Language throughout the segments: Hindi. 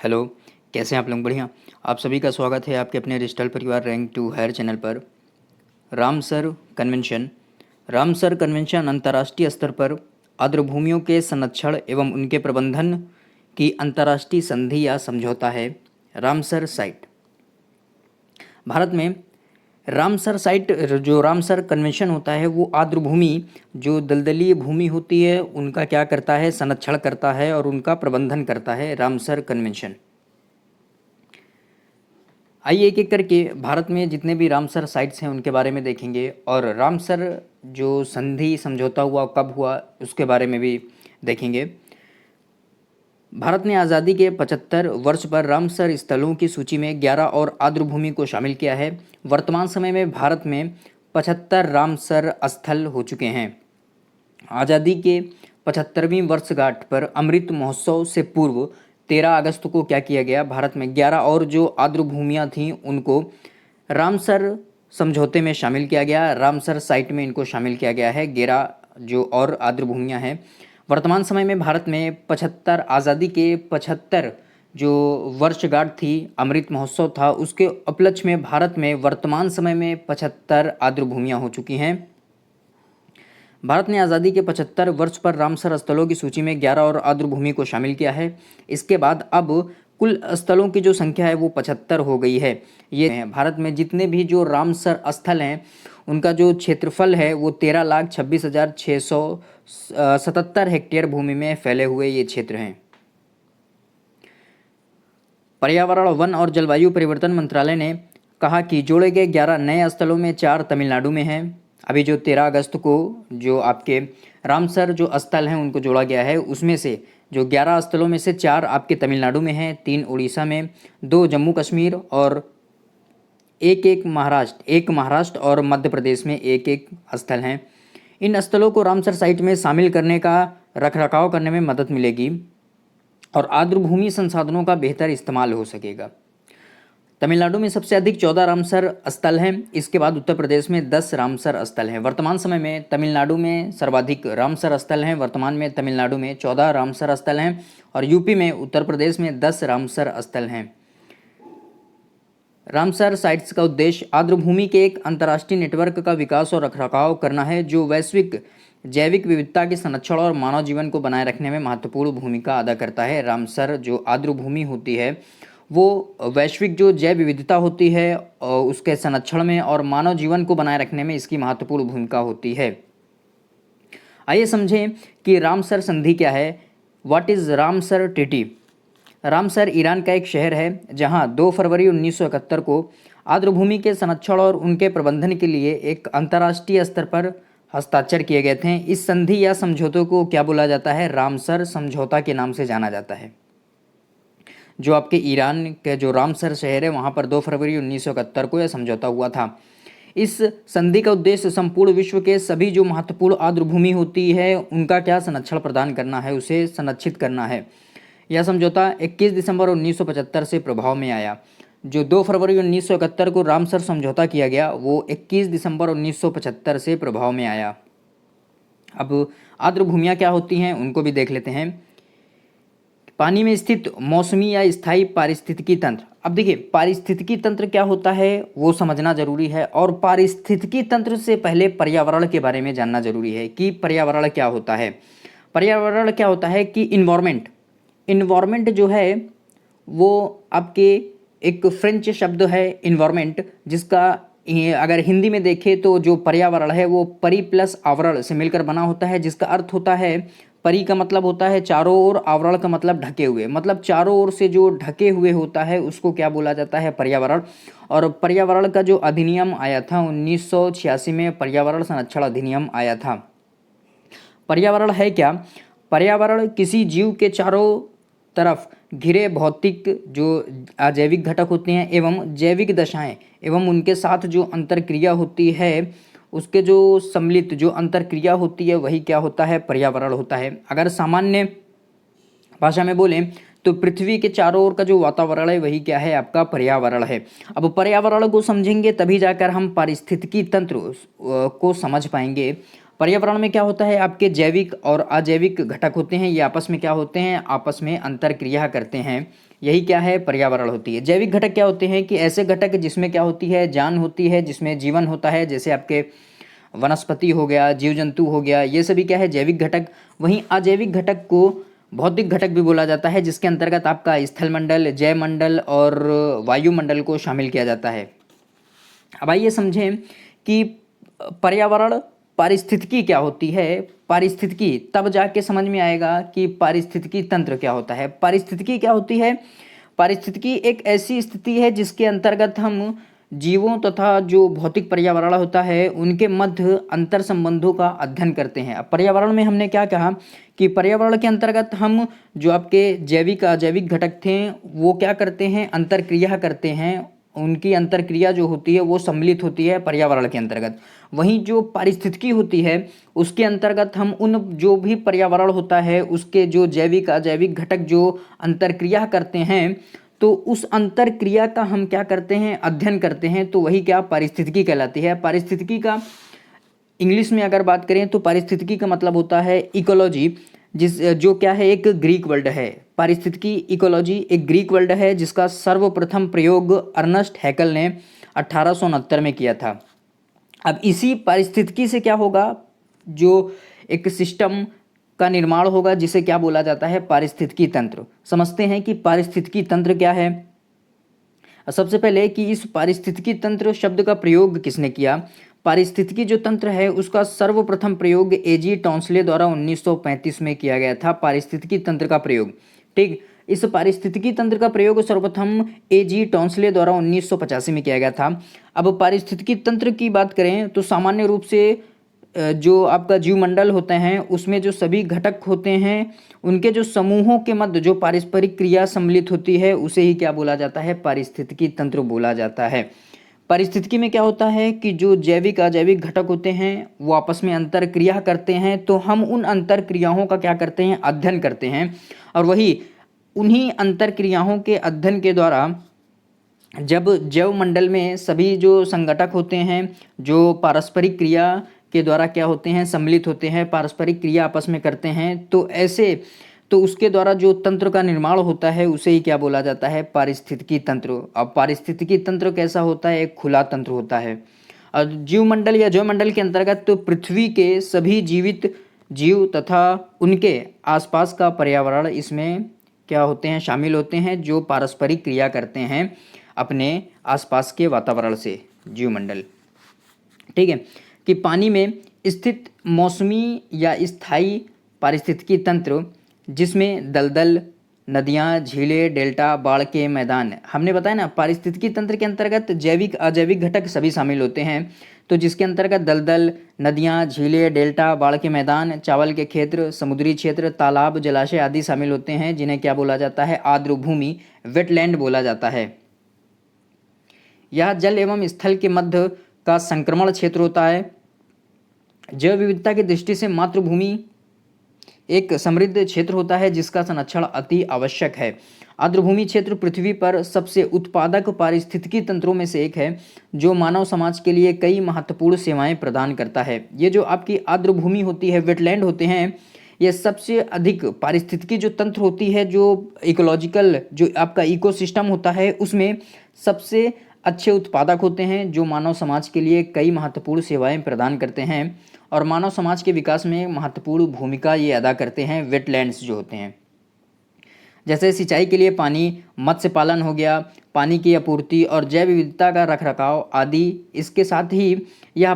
हेलो, कैसे हैं आप लोग? बढ़िया। आप सभी का स्वागत है आपके अपने डिजिटल परिवार रैंक टू हायर चैनल पर। Ramsar convention. रामसर कन्वेंशन अंतर्राष्ट्रीय स्तर पर आर्द्रभूमियों के संरक्षण एवं उनके प्रबंधन की अंतर्राष्ट्रीय संधि या समझौता है। Ramsar site. भारत में रामसर साइट जो रामसर कन्वेंशन होता है वो आर्द्रभूमि जो दलदलीय भूमि होती है उनका क्या करता है, संरक्षण करता है और उनका प्रबंधन करता है। Ramsar convention. आइए एक एक करके भारत में जितने भी रामसर साइट्स हैं उनके बारे में देखेंगे और रामसर जो संधि समझौता हुआ कब हुआ उसके बारे में भी देखेंगे। भारत ने आज़ादी के 75 वर्ष पर रामसर स्थलों की सूची में 11 और आर्द्रभूमि को शामिल किया है। वर्तमान समय में भारत में 75 रामसर स्थल हो चुके हैं। आज़ादी के 75वीं वर्षगांठ पर अमृत महोत्सव से पूर्व 13 अगस्त को क्या किया गया, भारत में 11 और जो आर्द्रभूमियाँ थीं उनको रामसर समझौते में शामिल किया गया। रामसर साइट में इनको शामिल किया गया है 11 जो और आर्द्रभूमियाँ हैं। वर्तमान समय में भारत में 75 आज़ादी के 75 जो वर्षगांठ थी, अमृत महोत्सव था, उसके उपलक्ष्य में भारत में वर्तमान समय में 75 आर्द्रभूमियाँ हो चुकी हैं। भारत ने आज़ादी के 75 वर्ष पर रामसर स्थलों की सूची में 11 और आर्द्रभूमि को शामिल किया है। इसके बाद अब कुल स्थलों की जो संख्या है वो 75 हो गई है। ये हैं भारत में जितने भी जो रामसर स्थल हैं उनका जो क्षेत्रफल है वो 13,26,677 हेक्टेयर भूमि में फैले हुए ये क्षेत्र हैं। पर्यावरण, वन और जलवायु परिवर्तन मंत्रालय ने कहा कि जोड़े गए 11 नए स्थलों में 4 तमिलनाडु में हैं। अभी जो 13 अगस्त को जो आपके रामसर जो स्थल हैं उनको जोड़ा गया है, उसमें से जो 11 स्थलों में से 4 आपके तमिलनाडु में हैं, 3 उड़ीसा में, 2 जम्मू कश्मीर और एक महाराष्ट्र और मध्य प्रदेश में एक स्थल हैं। इन स्थलों को रामसर साइट में शामिल करने का रखरखाव करने में मदद मिलेगी और आर्द्रभूमि संसाधनों का बेहतर इस्तेमाल हो सकेगा। तमिलनाडु में सबसे अधिक 14 रामसर स्थल हैं। इसके बाद उत्तर प्रदेश में 10 रामसर स्थल हैं। वर्तमान समय में तमिलनाडु में सर्वाधिक रामसर स्थल हैं। वर्तमान में तमिलनाडु में 14 रामसर स्थल हैं और यूपी में, उत्तर प्रदेश में 10 रामसर स्थल हैं। रामसर साइट्स का उद्देश्य आर्द्रभूमि के एक अंतर्राष्ट्रीय नेटवर्क का विकास और रखरखाव करना है जो वैश्विक जैविक विविधता के संरक्षण और मानव जीवन को बनाए रखने में महत्वपूर्ण भूमिका अदा करता है। रामसर जो आर्द्रभूमि होती है वो वैश्विक जो जैव विविधता होती है उसके संरक्षण में और मानव जीवन को बनाए रखने में इसकी महत्वपूर्ण भूमिका होती है। आइए समझें कि रामसर संधि क्या है। What is Ramsar treaty? Ramsar Iran का एक शहर है जहां 2 फरवरी 1971 को आर्द्रभूमि के संरक्षण और उनके प्रबंधन के लिए एक अंतर्राष्ट्रीय स्तर पर हस्ताक्षर किए गए थे। इस संधि या समझौते को क्या बोला जाता है? रामसर समझौता के नाम से जाना जाता है। जो आपके ईरान के जो रामसर शहर है वहाँ पर 2 फरवरी 1971 को यह समझौता हुआ था। इस संधि का उद्देश्य संपूर्ण विश्व के सभी जो महत्वपूर्ण आर्द्रभूमि होती है उनका क्या संरक्षण प्रदान करना है, उसे संरक्षित करना है। यह समझौता 21 दिसंबर 1975 से प्रभाव में आया। जो 2 फरवरी 1971 को रामसर समझौता किया गया वो 21 दिसंबर 1975 से प्रभाव में आया। अब आर्द्रभूमियाँ क्या होती हैं उनको भी देख लेते हैं। पानी में स्थित मौसमी या स्थायी पारिस्थितिकी तंत्र। अब देखिए पारिस्थितिकी तंत्र क्या होता है वो समझना जरूरी है और पारिस्थितिकी तंत्र से पहले पर्यावरण के बारे में जानना जरूरी है कि पर्यावरण क्या होता है। पर्यावरण क्या होता है कि इन्वायरमेंट जो है वो आपके एक फ्रेंच शब्द है इन्वायरमेंट, जिसका अगर हिंदी में देखें तो जो पर्यावरण है वो परि प्लस आवरण से मिलकर बना होता है, जिसका अर्थ होता है परि का मतलब होता है चारों ओर, आवरण का मतलब ढके हुए, मतलब चारों ओर से जो ढके हुए होता है उसको क्या बोला जाता है? पर्यावरण। और पर्यावरण का जो अधिनियम आया था 1986 में पर्यावरण संरक्षण अधिनियम आया था। पर्यावरण है क्या? पर्यावरण किसी जीव के चारों तरफ घिरे भौतिक जो अजैविक घटक होते हैं एवं जैविक दशाएं एवं उनके साथ जो अंतरक्रिया होती है उसके जो सम्मिलित जो अंतरक्रिया होती है वही क्या होता है? पर्यावरण होता है। अगर सामान्य भाषा में बोलें तो पृथ्वी के चारों ओर का जो वातावरण है वही क्या है? आपका पर्यावरण है। अब पर्यावरण को समझेंगे तभी जाकर हम पारिस्थितिकी तंत्र को समझ पाएंगे। पर्यावरण में क्या होता है, आपके जैविक और अजैविक घटक होते हैं, ये आपस में क्या होते हैं, आपस में अंतर क्रिया करते हैं। यही क्या है, पर्यावरण होती है। जैविक घटक क्या होते हैं कि ऐसे घटक जिसमें क्या होती है, जान होती है, जिसमें जीवन होता है, जैसे आपके वनस्पति हो गया, जीव जंतु हो गया, ये सभी क्या है, जैविक घटक। वहीं अजैविक घटक को भौतिक घटक भी बोला जाता है, जिसके अंतर्गत आपका स्थलमंडल, जैवमंडल और वायुमंडल को शामिल किया जाता है। अब आइए समझें कि पर्यावरण पारिस्थितिकी क्या होती है। पारिस्थितिकी तब जाके समझ में आएगा कि पारिस्थितिकी तंत्र क्या होता है। पारिस्थितिकी क्या होती है, पारिस्थितिकी एक ऐसी स्थिति है जिसके अंतर्गत हम जीवों तथा जो भौतिक पर्यावरण होता है उनके मध्य अंतर संबंधों का अध्ययन करते हैं। अब पर्यावरण में हमने क्या कहा कि पर्यावरण के अंतर्गत हम जो आपके जैविक अजैविक घटक थे वो क्या करते हैं, अंतर क्रिया करते हैं। उनकी अंतर क्रिया जो होती है वो सम्मिलित होती है पर्यावरण के अंतर्गत। वहीं जो पारिस्थितिकी होती है उसके अंतर्गत हम उन जो भी पर्यावरण होता है उसके जो जैविक अजैविक घटक जो अंतर क्रिया करते हैं तो उस अंतर क्रिया का हम क्या करते हैं, अध्ययन करते हैं। तो वही क्या पारिस्थितिकी कहलाती है। पारिस्थितिकी का इंग्लिश में अगर बात करें तो पारिस्थितिकी का मतलब होता है इकोलॉजी, जिस जो क्या है एक ग्रीक वर्ड है। पारिस्थितिकी इकोलॉजी एक ग्रीक वर्ड है जिसका सर्वप्रथम प्रयोग अर्नस्ट हैकल ने 1869 में किया था। अब इसी पारिस्थितिकी से क्या होगा, जो एक सिस्टम का निर्माण होगा जिसे क्या बोला जाता है, पारिस्थितिकी तंत्र। समझते हैं कि पारिस्थितिकी तंत्र क्या है। सबसे पहले कि इस पारिस्थितिकी तंत्र शब्द का प्रयोग किसने किया। पारिस्थितिकी जो तंत्र है उसका सर्वप्रथम प्रयोग एजी टॉन्सले द्वारा 1935 में किया गया था। पारिस्थितिकी तंत्र का प्रयोग, ठीक, इस पारिस्थितिकी तंत्र का प्रयोग सर्वप्रथम एजी टॉन्सले द्वारा 1985 में किया गया था। अब पारिस्थितिकी तंत्र की बात करें तो सामान्य रूप से जो आपका जीवमंडल होते हैं उसमें जो सभी घटक होते हैं उनके जो समूहों के मध्य जो पारस्परिक क्रिया सम्मिलित होती है उसे ही क्या बोला जाता है, पारिस्थितिकी तंत्र बोला जाता है। पारिस्थितिकी में क्या होता है कि जो जैविक अजैविक घटक होते हैं वो आपस में अंतर क्रिया करते हैं, तो हम उन अंतर क्रियाओं का क्या करते हैं, अध्ययन करते हैं। और वही उन्हीं अंतर क्रियाओं के अध्ययन के द्वारा जब जैव मंडल में सभी जो संगठक होते हैं जो पारस्परिक क्रिया के द्वारा क्या होते हैं, सम्मिलित होते हैं, पारस्परिक क्रिया आपस में करते हैं, तो उसके द्वारा जो तंत्र का निर्माण होता है उसे ही क्या बोला जाता है, पारिस्थितिकी तंत्र। अब पारिस्थितिकी तंत्र कैसा होता है, एक खुला तंत्र होता है। और जीवमंडल या जैवमंडल के अंतर्गत तो पृथ्वी के सभी जीवित जीव तथा उनके आसपास का पर्यावरण इसमें क्या होते हैं, शामिल होते हैं, जो पारस्परिक क्रिया करते हैं अपने आसपास के वातावरण से, जीवमंडल। ठीक है, कि पानी में स्थित मौसमी या स्थायी पारिस्थितिकी तंत्र जिसमें दलदल, नदियाँ, झीलें, डेल्टा, बाढ़ के मैदान, हमने बताया ना पारिस्थितिकी तंत्र के अंतर्गत जैविक अजैविक घटक सभी शामिल होते हैं। तो जिसके अंतर्गत दलदल, नदियाँ, झीलें, डेल्टा, बाढ़ के मैदान, चावल के क्षेत्र, समुद्री क्षेत्र, तालाब, जलाशय आदि शामिल होते हैं, जिन्हें क्या बोला जाता है, आर्द्र भूमि, वेटलैंड बोला जाता है। यह जल एवं स्थल के मध्य का संक्रमण क्षेत्र होता है। जैव विविधता की दृष्टि से मातृभूमि एक समृद्ध क्षेत्र होता है जिसका संरक्षण अति आवश्यक है। आर्द्रभूमि क्षेत्र पृथ्वी पर सबसे उत्पादक पारिस्थितिकी तंत्रों में से एक है जो मानव समाज के लिए कई महत्वपूर्ण सेवाएं प्रदान करता है। ये जो आपकी आर्द्रभूमि होती है, वेटलैंड होते हैं, ये सबसे अधिक पारिस्थितिकी जो तंत्र होती है, जो इकोलॉजिकल जो आपका इकोसिस्टम होता है उसमें सबसे अच्छे उत्पादक होते हैं, जो मानव समाज के लिए कई महत्वपूर्ण सेवाएं प्रदान करते हैं और मानव समाज के विकास में महत्वपूर्ण भूमिका ये अदा करते हैं। वेटलैंड्स जो होते हैं, जैसे सिंचाई के लिए पानी, मत्स्य पालन हो गया, पानी की आपूर्ति और जैव विविधता का रखरखाव आदि। इसके साथ ही यह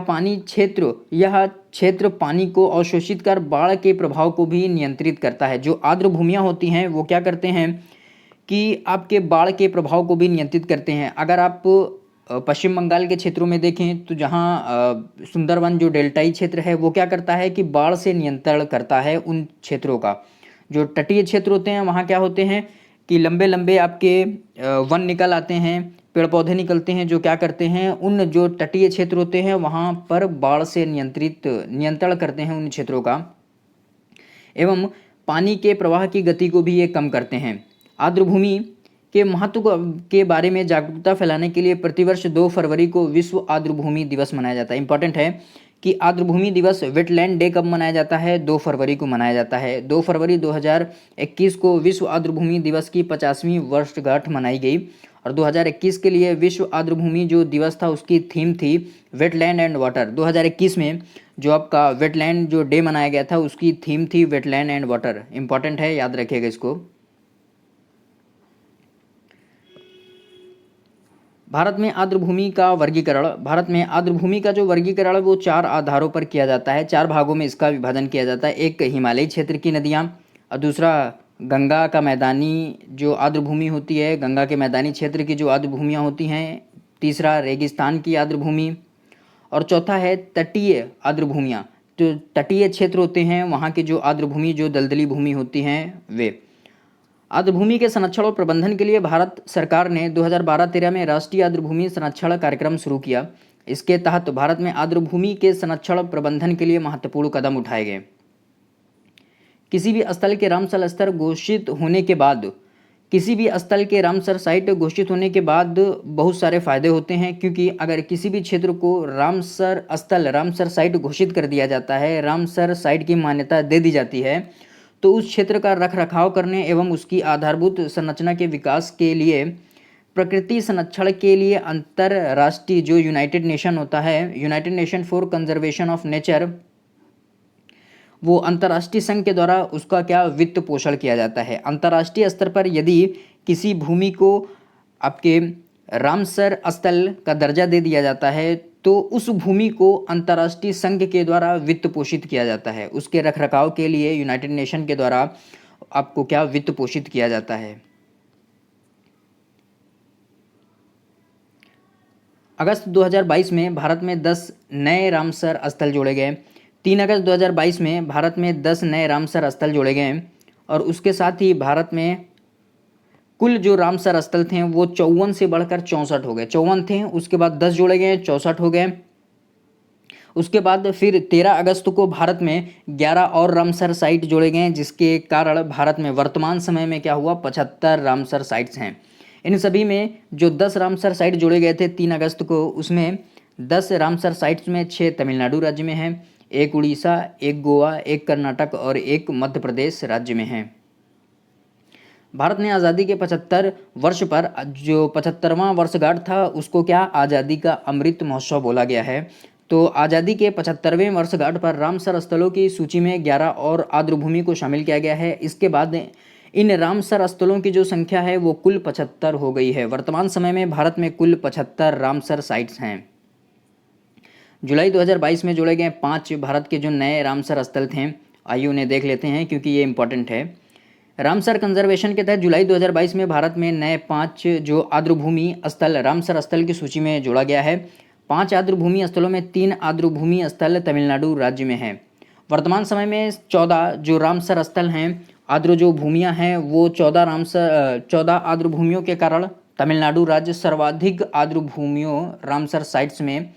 क्षेत्र पानी को अवशोषित कर बाढ़ के प्रभाव को भी नियंत्रित करता है। जो आर्द्र भूमियाँ होती हैं वो क्या करते हैं कि आपके बाढ़ के प्रभाव को भी नियंत्रित करते हैं। अगर आप पश्चिम बंगाल के क्षेत्रों में देखें तो जहाँ सुंदरवन जो डेल्टाई क्षेत्र है वो क्या करता है कि बाढ़ से नियंत्रण करता है उन क्षेत्रों का। जो तटीय क्षेत्र होते हैं वहाँ क्या होते हैं कि लंबे लंबे आपके वन निकल आते हैं, पेड़ पौधे निकलते हैं, जो क्या करते हैं उन जो तटीय क्षेत्र होते हैं वहाँ पर बाढ़ से नियंत्रण करते हैं उन क्षेत्रों का, एवं पानी के प्रवाह की गति को भी ये कम करते हैं। आर्द्रभूमि के महत्व के बारे में जागरूकता फैलाने के लिए प्रतिवर्ष 2 फरवरी को विश्व आर्द्रभूमि दिवस मनाया जाता है। इंपॉर्टेंट है कि आर्द्रभूमि दिवस वेटलैंड डे कब मनाया जाता है? 2 फरवरी को मनाया जाता है। 2 फरवरी 2021 को विश्व आर्द्रभूमि दिवस की 50वीं वर्षगांठ मनाई गई और 2021 के लिए विश्व आर्द्रभूमि जो दिवस था उसकी थीम थी वेटलैंड एंड वाटर। 2021 में जो आपका वेटलैंड जो डे मनाया गया था उसकी थीम थी वेटलैंड एंड वाटर। इंपॉर्टेंट है, याद रखिएगा इसको। भारत में आर्द्रभूमि का वर्गीकरण। भारत में आर्द्रभूमि का जो वर्गीकरण है वो 4 आधारों पर किया जाता है। 4 भागों में इसका विभाजन किया जाता है। एक हिमालयी क्षेत्र की नदियाँ और दूसरा गंगा का मैदानी जो आर्द्रभूमि होती है, गंगा के मैदानी क्षेत्र की जो आर्द्रभूमियाँ होती हैं। तीसरा रेगिस्तान की आर्द्रभूमि और चौथा है तटीय आर्द्रभूमियाँ। जो तटीय क्षेत्र होते हैं वहाँ की जो आर्द्रभूमि जो दलदली भूमि होती हैं वे। आर्द्रभूमि के संरक्षण और प्रबंधन के लिए भारत सरकार ने 2012-13 में राष्ट्रीय आर्द्रभूमि संरक्षण कार्यक्रम शुरू किया। इसके तहत भारत में आर्द्रभूमि के संरक्षण प्रबंधन के लिए महत्वपूर्ण कदम उठाए गए। किसी भी स्थल के रामसर स्तर घोषित होने के बाद किसी भी स्थल के रामसर साइट घोषित होने के बाद बहुत सारे फायदे होते हैं, क्योंकि अगर किसी भी क्षेत्र को रामसर स्थल रामसर साइट घोषित कर दिया जाता है, रामसर साइट की मान्यता दे दी जाती है, तो उस क्षेत्र का रखरखाव करने एवं उसकी आधारभूत संरचना के विकास के लिए प्रकृति संरक्षण के लिए अंतरराष्ट्रीय जो यूनाइटेड नेशन होता है, United nation for conservation of nature, वो अंतर्राष्ट्रीय संघ के द्वारा उसका क्या वित्त पोषण किया जाता है। अंतर्राष्ट्रीय स्तर पर यदि किसी भूमि को आपके रामसर स्थल का दर्जा दे दिया जाता है तो उस भूमि को अंतर्राष्ट्रीय संघ के द्वारा वित्त पोषित किया जाता है। उसके रखरखाव के लिए यूनाइटेड नेशन के द्वारा आपको क्या वित्त पोषित किया जाता है। अगस्त 2022 में भारत में 10 नए रामसर स्थल जोड़े गए। 3 अगस्त 2022 में भारत में 10 नए रामसर स्थल जोड़े गए और उसके साथ ही भारत में कुल जो रामसर स्थल थे वो 54 से बढ़कर 64 हो गए। 54 थे, उसके बाद 10 जोड़े गए, 64 हो गए। उसके बाद फिर 13 अगस्त को भारत में 11 और रामसर साइट जोड़े गए, जिसके कारण भारत में वर्तमान समय में क्या हुआ, 75 रामसर साइट्स हैं। इन सभी में जो 10 रामसर साइट जोड़े गए थे 3 अगस्त को, उसमें 10 रामसर साइट्स में 6 तमिलनाडु राज्य में हैं, 1 उड़ीसा, 1 गोवा, 1 कर्नाटक और 1 मध्य प्रदेश राज्य में है। भारत ने आज़ादी के 75 वर्ष पर जो 75वां वर्षगांठ था उसको क्या आज़ादी का अमृत महोत्सव बोला गया है। तो आज़ादी के 75वें वर्षगांठ पर रामसर स्थलों की सूची में 11 और आर्द्रभूमि को शामिल किया गया है। इसके बाद इन रामसर स्थलों की जो संख्या है वो कुल 75 हो गई है। वर्तमान समय में भारत में कुल 75 रामसर साइट्स हैं। जुलाई 2022 में जोड़े गए 5 भारत के जो नए रामसर स्थल थे, आइए उन्हें देख लेते हैं क्योंकि ये इंपॉर्टेंट है। रामसर कंजर्वेशन के तहत जुलाई 2022 में भारत में नए 5 जो आर्द्रभूमि स्थल रामसर स्थल की सूची में जोड़ा गया है। 5 आर्द्रभूमि स्थलों में 3 आर्द्रभूमि स्थल तमिलनाडु राज्य में है। वर्तमान समय में 14 जो रामसर स्थल हैं, आर्द्र जो भूमियाँ हैं वो 14 आर्द्रभूमियों के कारण तमिलनाडु राज्य सर्वाधिक आर्द्रभूमियों रामसर साइट्स में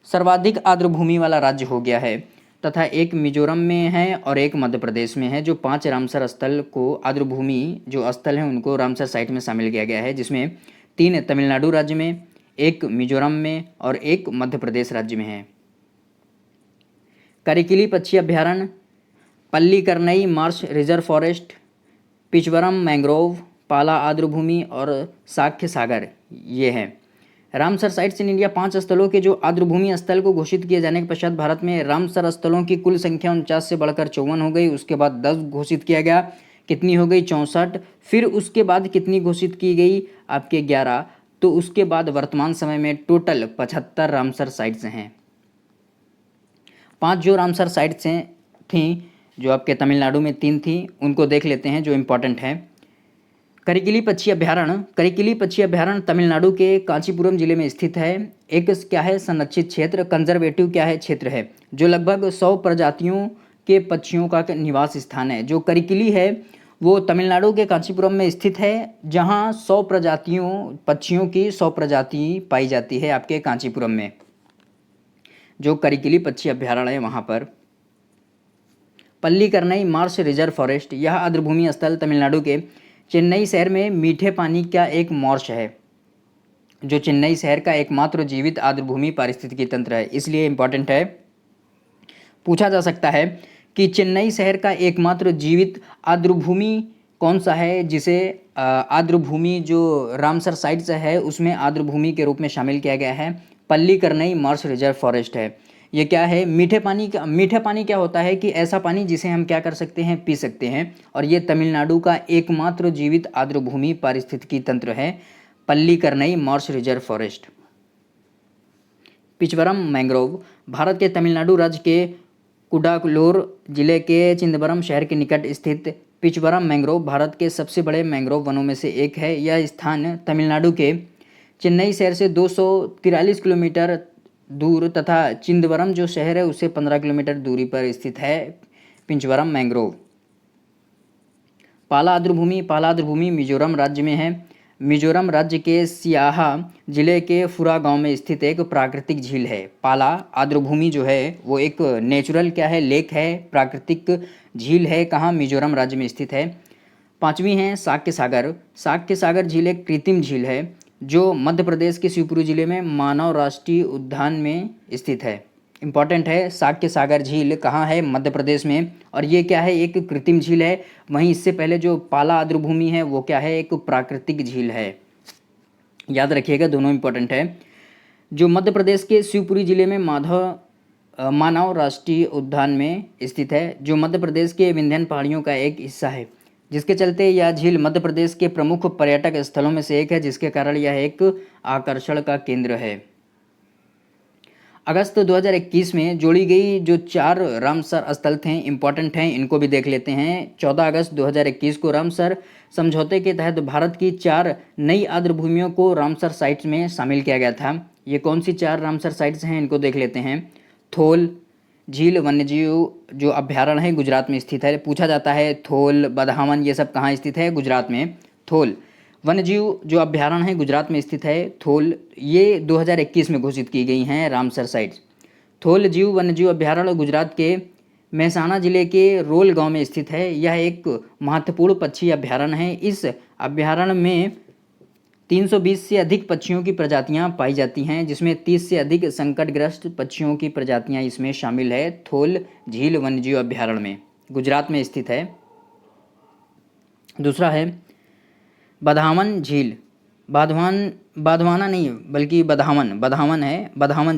सर्वाधिक आर्द्रभूमि वाला राज्य हो गया है, तथा 1 मिजोरम में है और 1 मध्य प्रदेश में है। जो 5 रामसर स्थल को आर्द्रभूमि जो स्थल हैं उनको रामसर साइट में शामिल किया गया है, जिसमें 3 तमिलनाडु राज्य में, 1 मिजोरम में और 1 मध्य प्रदेश राज्य में है। करिकिली पक्षी अभ्यारण्य, Pallikaranai Marsh reserve forest, Pichavaram mangrove, पाला आर्द्रभूमि और साक्ष्य सागर, ये हैं रामसर साइट्स इन इंडिया। 5 स्थलों के जो आर्द्रभूमि स्थल को घोषित किए जाने के पश्चात भारत में रामसर स्थलों की कुल संख्या 49 से बढ़कर 54 हो गई। उसके बाद 10 घोषित किया गया, कितनी हो गई, 64। फिर उसके बाद कितनी घोषित की गई, आपके 11। तो उसके बाद वर्तमान समय में टोटल 75 रामसर साइट्स हैं। 5 जो रामसर साइट्स हैं थी, जो आपके तमिलनाडु में 3 थी, उनको देख लेते हैं जो इम्पोर्टेंट है। करिकिली पक्षी अभ्यारण्य, करिकिली पक्षी अभ्यारण्य तमिलनाडु के कांचीपुरम जिले में स्थित है। एक क्या है, संरक्षित क्षेत्र, कंजर्वेटिव क्या है, क्षेत्र है, जो लगभग 100 प्रजातियों के पक्षियों का निवास स्थान है। जो करिकिली है वो तमिलनाडु के कांचीपुरम में स्थित है, जहाँ 100 प्रजातियों पक्षियों की 100 प्रजाति पाई जाती है आपके कांचीपुरम में, जो करिकिली पक्षी अभ्यारण्य है वहाँ पर। पल्लीकरनई मार्श रिजर्व फॉरेस्ट, यह आर्द्रभूमि स्थल तमिलनाडु के चेन्नई शहर में मीठे पानी का एक मार्श है, जो चेन्नई शहर का एकमात्र जीवित आर्द्रभूमि पारिस्थितिकी तंत्र है, इसलिए इम्पॉर्टेंट है। पूछा जा सकता है कि चेन्नई शहर का एकमात्र जीवित आर्द्रभूमि कौन सा है, जिसे आर्द्रभूमि जो रामसर साइट्स है उसमें आर्द्रभूमि के रूप में शामिल किया गया है। पल्लीकरनई मार्श रिजर्व फॉरेस्ट है। ये क्या है, मीठे पानी का। मीठा पानी क्या होता है कि ऐसा पानी जिसे हम क्या कर सकते हैं, पी सकते हैं, और ये तमिलनाडु का एकमात्र जीवित आर्द्रभूमि पारिस्थितिकी तंत्र है, Pallikaranai Marsh reserve forest. Pichavaram mangrove Bharat के तमिलनाडु राज्य के कुडालोर जिले के चिदंबरम शहर के निकट स्थित पिचवरम मैंग्रोव भारत के सबसे बड़े मैंग्रोव वनों में से एक है। यह स्थान तमिलनाडु के चेन्नई शहर से 243 किलोमीटर दूर तथा चिदंबरम जो शहर है उससे 15 किलोमीटर दूरी पर स्थित है पिचवरम मैंग्रोव। पाला आर्द्रभूमि मिजोरम राज्य में है। मिजोरम राज्य के सियाहा जिले के फुरा गांव में स्थित एक प्राकृतिक झील है। पाला आर्द्रभूमि जो है वो एक नेचुरल क्या है, लेक है, प्राकृतिक झील है। कहाँ, मिजोरम राज्य में स्थित है। पांचवी है साक्य सागर। साक्य सागर झील एक कृत्रिम झील है जो मध्य प्रदेश के शिवपुरी जिले में मानव राष्ट्रीय उद्यान में स्थित है। इंपॉर्टेंट है, साक्य सागर झील कहाँ है, मध्य प्रदेश में, और ये क्या है, एक कृत्रिम झील है। वहीं इससे पहले जो पाला आर्द्रभूमि है वो क्या है, एक प्राकृतिक झील है। याद रखिएगा, दोनों इंपॉर्टेंट है। जो मध्य प्रदेश के शिवपुरी जिले में मानव राष्ट्रीय उद्यान में स्थित है, जो मध्य प्रदेश के विंध्य पहाड़ियों का एक हिस्सा है, जिसके चलते यह झील मध्य प्रदेश के प्रमुख पर्यटक स्थलों में से एक है, जिसके कारण यह एक आकर्षण का केंद्र है। अगस्त 2021 में जोड़ी गई जो 4 रामसर स्थल थे, इंपॉर्टेंट हैं, इनको भी देख लेते हैं। 14 अगस्त 2021 को रामसर समझौते के तहत भारत की 4 नई आर्द्रभूमियों को रामसर साइट्स में शामिल किया गया था। ये कौन सी 4 रामसर साइट्स हैं, इनको देख लेते हैं। थोल झील वन्यजीव जो अभ्यारण्य है गुजरात में स्थित है। पूछा जाता है थोल, बदावन ये सब कहाँ स्थित है, गुजरात में। थोल वन्यजीव जो अभ्यारण्य है गुजरात में स्थित है। थोल ये 2021 में घोषित की गई हैं रामसर साइट्स। थोल जीव वन्यजीव अभ्यारण्य गुजरात के महसाना जिले के रोल गांव में स्थित है। यह एक महत्वपूर्ण पक्षी अभ्यारण्य है। इस अभ्यारण्य में 320 से अधिक पक्षियों की प्रजातियां पाई जाती हैं, जिसमें 30 से अधिक संकटग्रस्त पक्षियों की प्रजातियां इसमें शामिल है। थोल झील वन्यजीव अभ्यारण्य में गुजरात में स्थित है। दूसरा है बदावन झील। बाधवाना नहीं बल्कि बदावन है। बदावन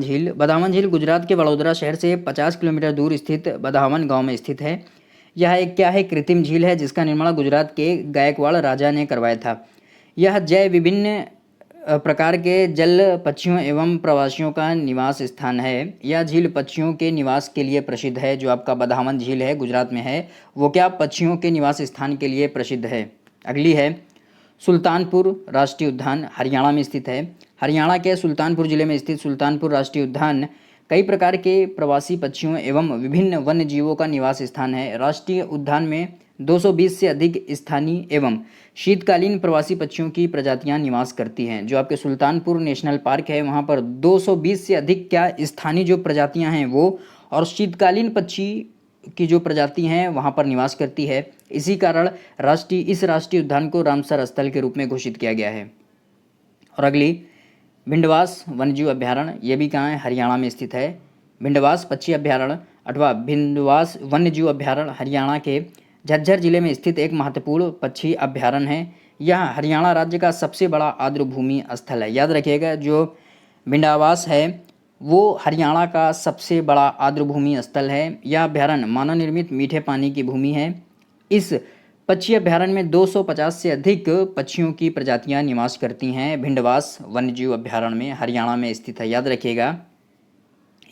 झील गुजरात के वडोदरा शहर से 50 किलोमीटर दूर स्थित बदावन गांव में स्थित है। यह एक क्या है, कृत्रिम झील है, जिसका निर्माण गुजरात के गायकवाड़ राजा ने करवाया था। यह जैव विभिन्न प्रकार के जल पक्षियों एवं प्रवासियों का निवास स्थान है। यह झील पक्षियों के निवास के लिए प्रसिद्ध है। जो आपका बदावन झील है गुजरात में है, वो क्या पक्षियों के निवास स्थान के लिए प्रसिद्ध है। अगली है सुल्तानपुर राष्ट्रीय उद्यान, हरियाणा में स्थित है। हरियाणा के सुल्तानपुर जिले में स्थित सुल्तानपुर राष्ट्रीय उद्यान कई प्रकार के प्रवासी पक्षियों एवं विभिन्न वन्य जीवों का निवास स्थान है। राष्ट्रीय उद्यान में 220 से अधिक स्थानीय एवं शीतकालीन प्रवासी पक्षियों की प्रजातियां निवास करती हैं। जो आपके सुल्तानपुर नेशनल पार्क है वहाँ पर 220 से अधिक क्या स्थानीय जो प्रजातियां हैं वो, और शीतकालीन पक्षी की जो प्रजाति हैं वहाँ पर निवास करती है। इसी कारण इस राष्ट्रीय उद्यान को रामसर स्थल के रूप में घोषित किया गया है। और अगली भिंडवास वन्यजीव अभ्यारण्य, ये भी कहाँ है, हरियाणा में स्थित है। भिंडवास पक्षी अभ्यारण्य अथवा भिंडवास वन्यजीव अभ्यारण्य हरियाणा के झज्जर जिले में स्थित एक महत्वपूर्ण पक्षी अभ्यारण्य है। यह हरियाणा राज्य का सबसे बड़ा आर्द्रभूमि स्थल है। याद रखिएगा, जो भिंडवास है वो हरियाणा का सबसे बड़ा आर्द्रभूमि स्थल है। यह अभ्यारण्य मानव निर्मित मीठे पानी की भूमि है। इस पक्षी अभ्यारण्य में 250 से अधिक पक्षियों की प्रजातियां निवास करती हैं। भिंडवास वन्यजीव अभ्यारण्य में हरियाणा में स्थित है। याद रखिएगा,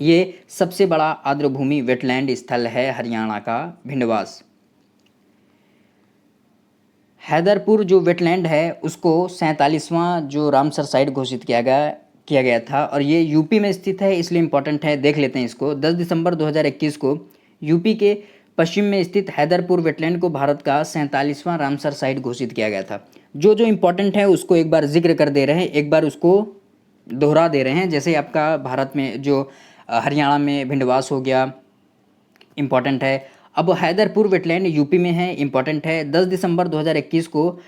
ये सबसे बड़ा आर्द्रभूमि वेटलैंड स्थल है हरियाणा का भिंडवास। हैदरपुर जो वेटलैंड है उसको 47वां जो रामसर साइट घोषित किया गया था, और ये यूपी में स्थित है, इसलिए इंपॉर्टेंट है, देख लेते हैं इसको। 10 दिसंबर 2021 को यूपी के पश्चिम में स्थित हैदरपुर वेटलैंड को भारत का 47वां रामसर साइट घोषित किया गया था। जो इंपॉर्टेंट है उसको एक बार जिक्र कर दे रहे हैं, एक बार उसको दोहरा दे रहे हैं। जैसे आपका भारत में जो हरियाणा में भिंडवास हो गया, इंपॉर्टेंट है। अब हैदरपुर वेटलैंड यूपी में है, इंपॉर्टेंट है। 10 दिसंबर 2021 को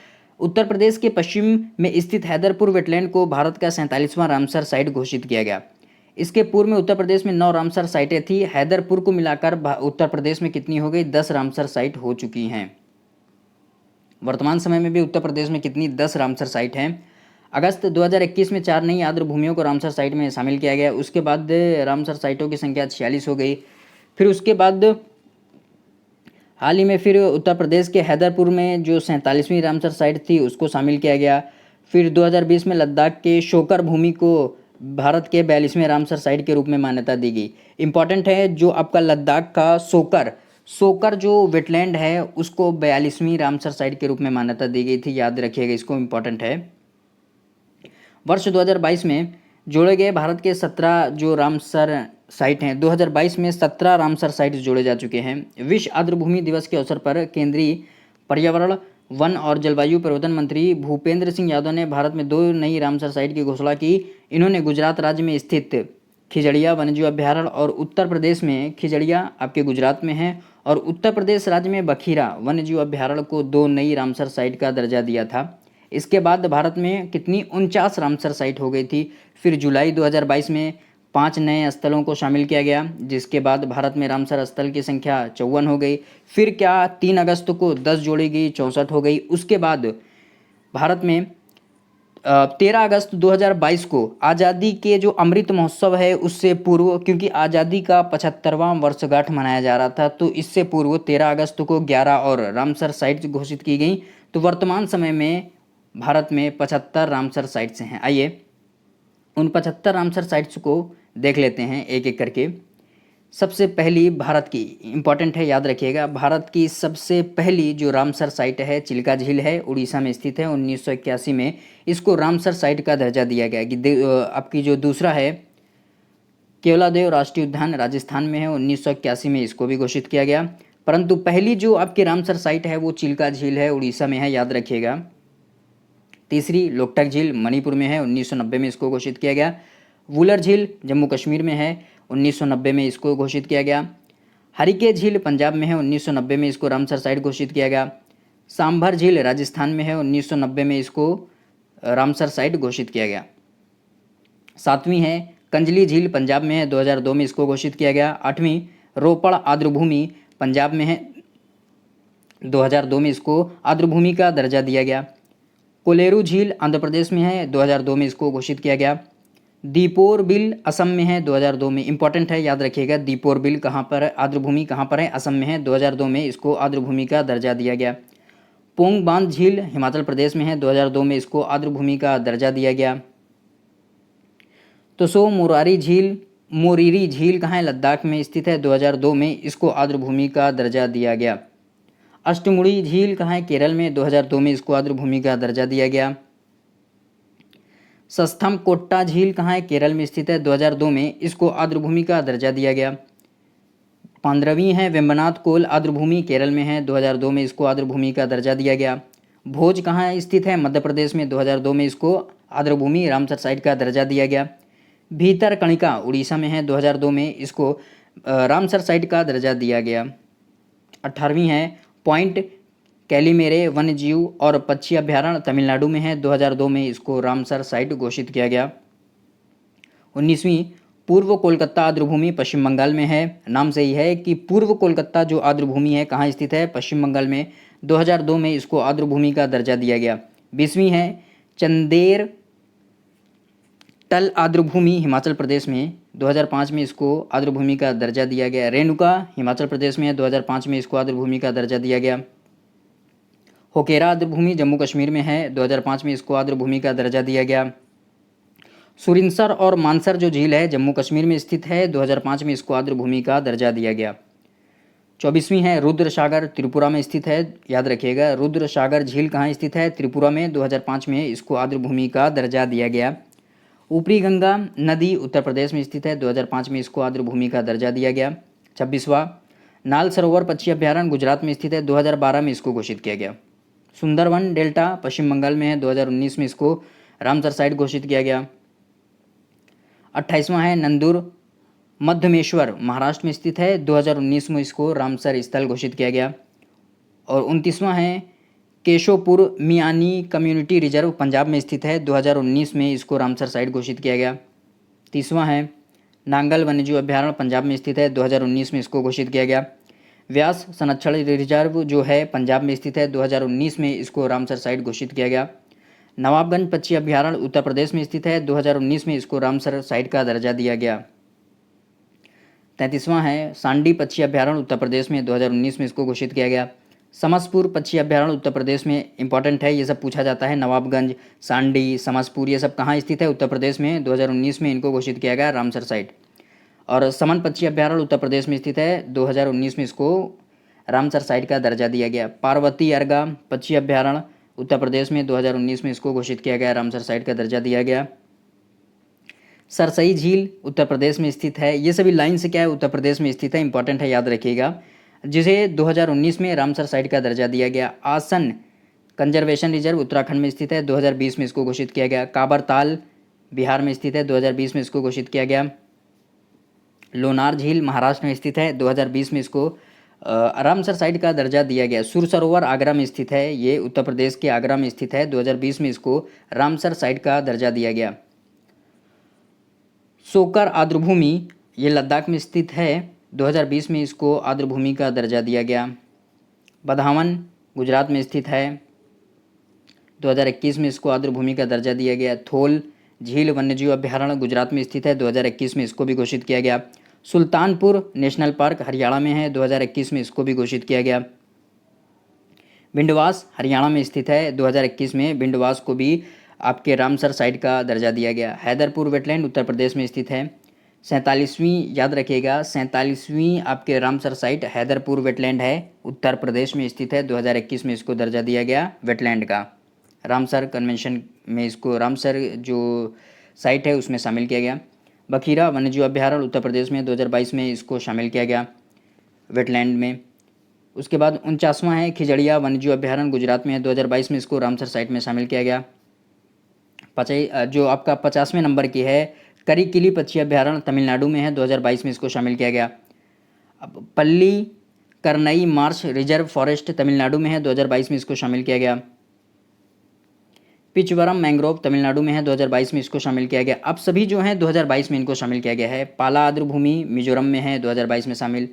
उत्तर प्रदेश के पश्चिम में स्थित हैदरपुर वेटलैंड को भारत का 47वां रामसर साइट घोषित किया गया। इसके पूर्व में उत्तर प्रदेश में 9 रामसर साइटें थी। हैदरपुर को मिलाकर उत्तर प्रदेश में कितनी हो गई? 10 रामसर साइट हो चुकी हैं। वर्तमान समय में भी उत्तर प्रदेश में कितनी? 10 रामसर साइट हैं। अगस्त 2021 में 4 नई आर्द्र भूमियों को रामसर साइट में शामिल किया गया। उसके बाद रामसर साइटों की संख्या 46 हो गई। फिर उसके बाद हाल ही में फिर उत्तर प्रदेश के हैदरपुर में जो 47वीं रामसर साइट थी उसको शामिल किया गया। फिर 2020 में लद्दाख के शोकर भूमि को भारत के 42वें रामसर साइट के रूप में मान्यता दी गई। इंपॉर्टेंट है जो आपका लद्दाख का शोकर जो वेटलैंड है उसको 42वीं रामसर साइट के रूप में मान्यता दी गई थी, याद रखिएगा इसको, इंपॉर्टेंट है। वर्ष 2022 में जोड़े गए भारत के 17 जो रामसर साइट हैं, 2022 में 17 रामसर साइट जोड़े जा चुके हैं। विश्व आर्द्र भूमि दिवस के अवसर पर केंद्रीय पर्यावरण, वन और जलवायु परिवर्तन मंत्री भूपेंद्र सिंह यादव ने भारत में 2 नई रामसर साइट की घोषणा की। इन्होंने गुजरात राज्य में स्थित खिजड़िया वन्यजीव अभ्यारण्य और उत्तर प्रदेश में खिजड़िया आपके गुजरात में है और उत्तर प्रदेश राज्य में बखीरा वन्यजीव अभ्यारण्य को 2 नई रामसर साइट का दर्जा दिया था। इसके बाद भारत में कितनी? 49 रामसर साइट हो गई थी। फिर जुलाई 2022 में 5 नए स्थलों को शामिल किया गया, जिसके बाद भारत में रामसर स्थल की संख्या 54 हो गई। फिर क्या 3 अगस्त को 10 जोड़ी गई, 64 हो गई। उसके बाद भारत में 13 अगस्त 2022 को आज़ादी के जो अमृत महोत्सव है उससे पूर्व, क्योंकि आज़ादी का 75वां वर्षगांठ मनाया जा रहा था, तो इससे पूर्व 13 अगस्त को 11 और रामसर साइट्स घोषित की गई। तो वर्तमान समय में भारत में 75 रामसर साइट्स हैं। आइए उन 75 रामसर साइट्स को देख लेते हैं एक एक करके। सबसे पहली भारत की, इंपॉर्टेंट है, याद रखिएगा, भारत की सबसे पहली जो रामसर साइट है चिल्का झील है, उड़ीसा में स्थित है। 1981 में इसको रामसर साइट का दर्जा दिया गया। कि आपकी जो दूसरा है केवलादेव राष्ट्रीय उद्यान राजस्थान में है, 1981 में इसको भी घोषित किया गया। परंतु पहली जो आपकी रामसर साइट है वो चिल्का झील है, उड़ीसा में है, याद रखिएगा। तीसरी लोकटक झील मणिपुर में है, 1990 में इसको घोषित किया गया। वुलर झील जम्मू कश्मीर में है, 1990 में इसको घोषित किया गया। हरिके झील पंजाब में है, 1990 में इसको रामसर साइट घोषित किया गया। सांभर झील राजस्थान में है, 1990 में इसको रामसर साइट घोषित किया गया। 7वीं है कंजली झील पंजाब में है, 2002 में इसको घोषित किया गया। 8वीं रोपड़ आर्द्रभूमि पंजाब में है, 2002 में इसको आर्द्रभूमि का दर्जा दिया गया। कोलेरू झील आंध्र प्रदेश में है, 2002 में इसको घोषित किया गया। दीपोर बिल असम में है, 2002 में, इंपॉर्टेंट है, याद रखिएगा। दीपोर बिल कहाँ पर है? आर्द्रभूमि कहाँ पर है? असम में है, 2002 में इसको आर्द्रभूमि का दर्जा दिया गया। पोंग बांध झील हिमाचल प्रदेश में है, 2002 में इसको आर्द्रभूमि का दर्जा दिया गया। तो मोरीरी झील कहाँ है? लद्दाख में स्थित है, 2002 में इसको आर्द्रभूमि का दर्जा दिया गया। अष्टमुड़ी झील कहाँ है? केरल में, 2002 में इसको आर्द्रभूमि का दर्जा दिया गया। सस्थम कोट्टा झील कहाँ है? केरल में स्थित है, 2002 में इसको आर्द्रभूमि का दर्जा दिया गया। 15वीं है वेम्बनाथ कोल आर्द्रभूमि, केरल में है, 2002 में इसको आर्द्रभूमि का दर्जा दिया गया। भोज कहाँ स्थित है? मध्य प्रदेश में, 2002 में इसको आर्द्रभूमि रामसर साइट का दर्जा दिया गया। भीतरकणिका उड़ीसा में है, 2002 में इसको रामसर साइट का दर्जा दिया गया। 18वीं है पॉइंट कैलीमेरे वन्यजीव और पक्षी अभ्यारण्य तमिलनाडु में है, 2002 में इसको रामसर साइट घोषित किया गया। 19वीं पूर्व कोलकाता आर्द्रभूमि पश्चिम बंगाल में है। नाम से ही है कि पूर्व कोलकाता जो आर्द्रभूमि है कहाँ स्थित है? पश्चिम बंगाल में, 2002 में इसको आर्द्रभूमि का दर्जा दिया गया। 20वीं है चंदेर टल आर्द्रभूमि हिमाचल प्रदेश में, 2005 में इसको आर्द्रभूमि का दर्जा दिया गया। रेणुका हिमाचल प्रदेश में है, 2005 में इसको आर्द्रभूमि का दर्जा दिया गया। होकेरा आर्द्रभूमि जम्मू कश्मीर में है, 2005 में इसको आर्द्रभूमि का दर्जा दिया गया। सुरिनसर और मानसर जो झील है जम्मू कश्मीर में स्थित है, 2005 में इसको आर्द्रभूमि का दर्जा दिया गया। 24वीं है रुद्रसागर त्रिपुरा में स्थित है, याद रखिएगा। रुद्रसागर झील कहाँ स्थित है? त्रिपुरा में, 2005 में इसको आर्द्रभूमि का दर्जा दिया गया। ऊपरी गंगा नदी उत्तर प्रदेश में स्थित है, 2005 में इसको आर्द्रभूमि का दर्जा दिया गया। 26वां नाल सरोवर पक्षी अभ्यारण्य गुजरात में स्थित है, 2012 में इसको घोषित किया गया। सुंदरवन डेल्टा पश्चिम बंगाल में है, 2019 में इसको रामसर साइट घोषित किया गया। 28वां है नंदूर मध्यमेश्वर महाराष्ट्र में स्थित है, 2019 में इसको रामसर स्थल घोषित किया गया। और 29वां है केशोपुर मियानी कम्युनिटी रिजर्व पंजाब में स्थित है, 2019 में इसको रामसर साइट घोषित किया गया। 30वां है नांगल वन्यजीव अभ्यारण्य पंजाब में स्थित है, 2019 में इसको घोषित किया गया। व्यास संरक्षण रिजर्व जो है पंजाब में स्थित है, 2019 में इसको रामसर साइट घोषित किया गया। नवाबगंज पक्षी अभ्यारण्य उत्तर प्रदेश में स्थित है, 2019 में इसको रामसर साइट का दर्जा दिया गया। 33वां है सांडी पक्षी अभ्यारण्य उत्तर प्रदेश में, 2019 में इसको घोषित किया गया। समसपुर पक्षी अभ्यारण्य उत्तर प्रदेश में इंपॉर्टेंट है, ये सब पूछा जाता है। नवाबगंज, सांडी, समसपुर ये सब कहाँ स्थित है? उत्तर प्रदेश में, 2019 में इनको घोषित किया गया रामसर साइट। और समन पक्षी अभ्यारण्य उत्तर प्रदेश में स्थित है, 2019 में इसको रामसर साइट का दर्जा दिया गया। पार्वती अर्गा पक्षी अभ्यारण्य उत्तर प्रदेश में, 2019 में इसको घोषित किया गया, रामसर साइट का दर्जा दिया गया। सरसई झील उत्तर प्रदेश में स्थित है, ये सभी लाइन से क्या है? उत्तर प्रदेश में स्थित है, इंपॉर्टेंट है, याद रखिएगा, जिसे 2019 में रामसर साइट का दर्जा दिया गया। आसन कंजर्वेशन रिजर्व उत्तराखंड में स्थित है, 2020 में इसको घोषित किया गया। काबर ताल बिहार में स्थित है, 2020 में इसको घोषित किया गया। लोनार झील महाराष्ट्र में स्थित है, 2020 में इसको रामसर साइट का दर्जा दिया गया। सुर सरोवर आगरा में स्थित है, ये उत्तर प्रदेश के आगरा में स्थित है, 2020 में इसको रामसर साइट का दर्जा दिया गया। सोकर आर्द्रभूमि ये लद्दाख में स्थित है, 2020 में इसको आर्द्रभूमि का दर्जा दिया गया। बधावन गुजरात में स्थित है, 2021 में इसको आर्द्रभूमि का दर्जा दिया गया। थोल झील वन्यजीव अभ्यारण्य गुजरात में स्थित है, 2021 में इसको भी घोषित किया गया। सुल्तानपुर नेशनल पार्क हरियाणा में है, 2021 में इसको भी घोषित किया गया। भिंडवास हरियाणा में स्थित है, 2021 में भिंडवास को भी आपके रामसर साइट का दर्जा दिया गया। हैदरपुर वेटलैंड उत्तर प्रदेश में स्थित है। 47वीं याद रखिएगा, 47वीं आपके रामसर साइट हैदरपुर वेटलैंड है, उत्तर प्रदेश में स्थित है, 2021 में इसको दर्जा दिया गया वेटलैंड का। रामसर कन्वेंशन में इसको रामसर जो साइट है उसमें शामिल किया गया। बखीरा वन्यजीव अभ्यारण्य उत्तर प्रदेश में, 2022 में इसको शामिल किया गया वेटलैंड में। उसके बाद 49वां है खिजड़िया वन्यजीव अभ्यारण्य गुजरात में है, 2022 में इसको रामसर साइट में शामिल किया गया। जो आपका 50वें नंबर की है करिकिली पक्षी अभ्यारण्य तमिलनाडु में है, 2022 में इसको शामिल किया गया। अब पल्ली Karnai Marsh reserve forest Tamil Nadu में है, 2022 में इसको शामिल किया गया। पिचवरम मैंग्रोव तमिलनाडु में है, 2022 में इसको शामिल किया गया। अब सभी जो हैं 2022 में इनको शामिल किया गया है। पाला आर्द्रभूमि मिजोरम में है, 2022 में शामिल।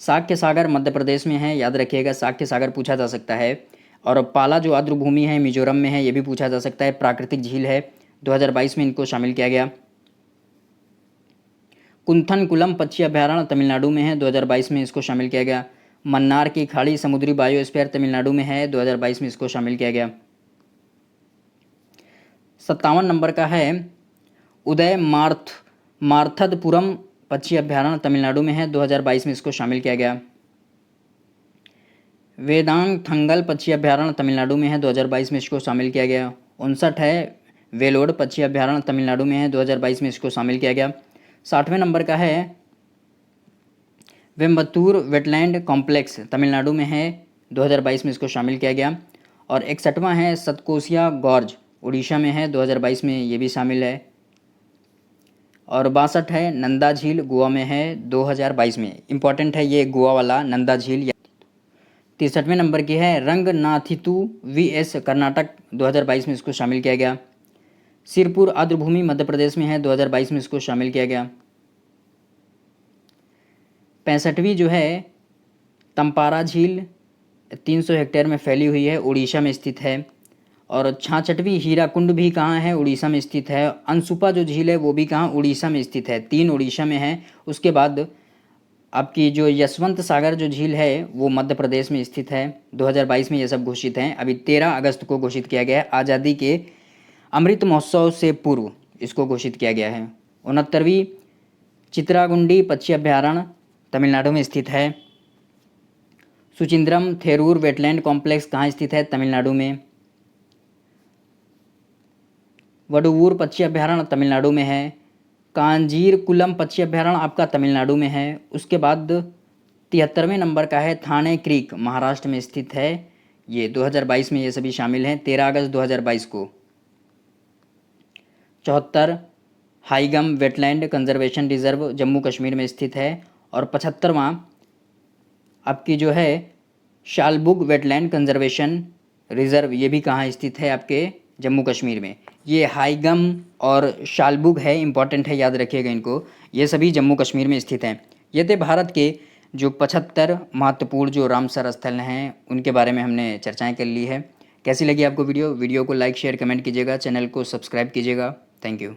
साक्य सागर मध्य प्रदेश में है, याद रखिएगा, साक्य सागर पूछा जा सकता है। और पाला जो आर्द्रभूमि है मिजोरम में है, ये भी पूछा जा सकता है। प्राकृतिक झील है, 2022 में इनको शामिल किया गया। कुंथनकुलम पक्षी अभ्यारण्य तमिलनाडु में है, 2022 में इसको शामिल किया गया। मन्नार की खाड़ी समुद्री बायोस्फीयर तमिलनाडु में है, 2022 में इसको शामिल किया गया। 57 नंबर का है उदय मार्थदपुरम पक्षी अभ्यारण्य तमिलनाडु में है, 2022 में इसको शामिल किया गया। वेदांग थंगल पक्षी अभ्यारण्य तमिलनाडु में है, 2022 में इसको शामिल किया गया। 59 है वेलोड पक्षी अभ्यारण्य तमिलनाडु में है, 2022 में इसको शामिल किया गया। 60वें नंबर का है वेम्बतूर वेटलैंड कॉम्प्लेक्स तमिलनाडु में है, 2022 में इसको शामिल किया गया। और 61वां है सतकोसिया गॉर्ज उड़ीसा में है, 2022 में ये भी शामिल है। और 62 है नंदा झील गोवा में है, 2022 में। इंपॉर्टेंट है ये गोवा वाला नंदा झील। 63वें नंबर की है रंगनाथितु वीएस कर्नाटक, 2022 में इसको शामिल किया गया। सिरपुर आर्द्रभूमि मध्य प्रदेश में है, 2022 में इसको शामिल किया गया। 65वीं जो है तंपारा झील 300 हेक्टेयर में फैली हुई है, उड़ीसा में स्थित है। और 66वीं हीराकुंड भी कहाँ है? उड़ीसा में स्थित है। अनसुपा जो झील है वो भी कहाँ? उड़ीसा में स्थित है। 3 उड़ीसा में है। उसके बाद आपकी जो यशवंत सागर जो झील है वो मध्य प्रदेश में स्थित है। 2022 में ये सब घोषित हैं। अभी 13 अगस्त को घोषित किया गया है, आज़ादी के अमृत महोत्सव से पूर्व इसको घोषित किया गया है। 69वीं चित्रागुंडी पक्षी अभ्यारण्य तमिलनाडु में स्थित है। सुचिंद्रम थेरूर वेटलैंड कॉम्प्लेक्स कहाँ स्थित है? तमिलनाडु में। वडुवूर पक्षी अभ्यारण्य तमिलनाडु में है। कांजीरकुलम पक्षी अभ्यारण्य आपका तमिलनाडु में है। उसके बाद 73वें नंबर का है थाने क्रीक, महाराष्ट्र में स्थित है। ये 2022 में ये सभी शामिल हैं, 13 अगस्त 2022 को। 74 Haigam wetland conservation reserve Jammu Kashmir में स्थित है। और 75वां आपकी जो है शालबुग वेटलैंड कंजर्वेशन रिजर्व, ये भी कहाँ स्थित है? आपके जम्मू कश्मीर में। ये हाइगम और शालबुग है, इंपॉर्टेंट है, याद रखिएगा इनको। ये सभी जम्मू कश्मीर में स्थित हैं। ये थे भारत के जो 75 महत्वपूर्ण जो रामसर स्थल हैं उनके बारे में हमने चर्चाएं कर ली है। कैसी लगी आपको वीडियो को लाइक शेयर कमेंट कीजिएगा, चैनल को सब्सक्राइब कीजिएगा। Thank you.